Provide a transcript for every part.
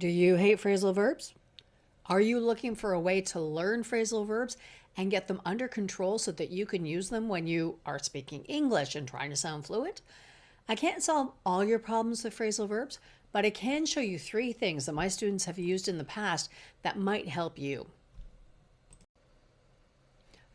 Do you hate phrasal verbs? Are you looking for a way to learn phrasal verbs and get them under control so that you can use them when you are speaking English and trying to sound fluent? I can't solve all your problems with phrasal verbs, but I can show you 3 things that my students have used in the past that might help you.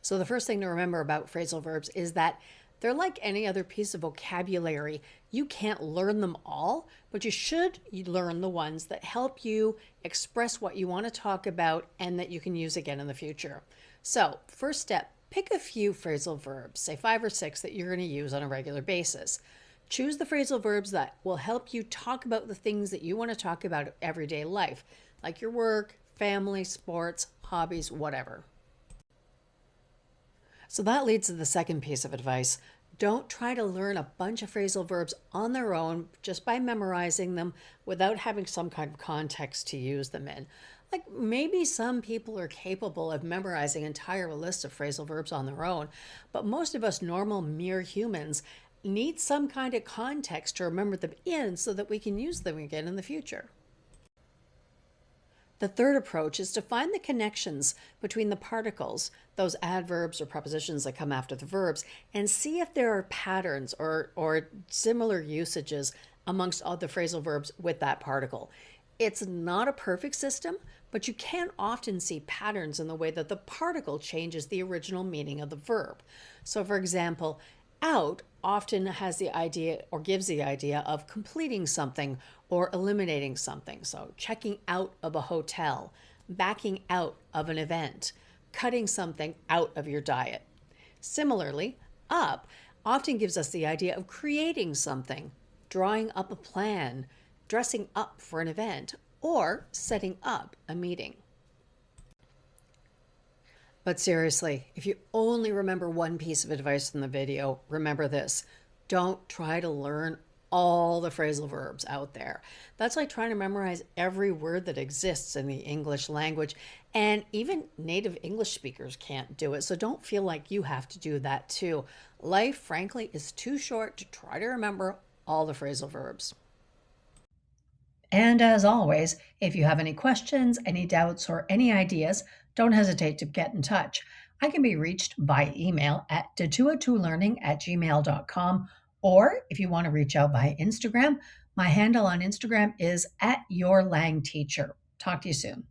So the first thing to remember about phrasal verbs is that they're like any other piece of vocabulary. You can't learn them all, but you should learn the ones that help you express what you want to talk about and that you can use again in the future. So first step, pick a few phrasal verbs, say 5 or 6 that you're going to use on a regular basis. Choose the phrasal verbs that will help you talk about the things that you want to talk about in everyday life, like your work, family, sports, hobbies, whatever. So that leads to the second piece of advice. Don't try to learn a bunch of phrasal verbs on their own just by memorizing them without having some kind of context to use them in. Like maybe some people are capable of memorizing entire lists of phrasal verbs on their own, but most of us normal mere humans need some kind of context to remember them in so that we can use them again in the future. The third approach is to find the connections between the particles, those adverbs or prepositions that come after the verbs, and see if there are patterns or similar usages amongst all the phrasal verbs with that particle. It's not a perfect system, but you can often see patterns in the way that the particle changes the original meaning of the verb. So for example, out often has the idea or gives the idea of completing something or eliminating something. So checking out of a hotel, backing out of an event, cutting something out of your diet. Similarly, up often gives us the idea of creating something, drawing up a plan, dressing up for an event, or setting up a meeting. But seriously, if you only remember one piece of advice from the video, remember this. Don't try to learn all the phrasal verbs out there. That's like trying to memorize every word that exists in the English language, and even native English speakers can't do it. So don't feel like you have to do that too. Life, frankly, is too short to try to remember all the phrasal verbs. And as always, if you have any questions, any doubts, or any ideas, don't hesitate to get in touch. I can be reached by email at detuatolearning@gmail.com, or if you want to reach out via Instagram, my handle on Instagram is @yourlangteacher. Talk to you soon.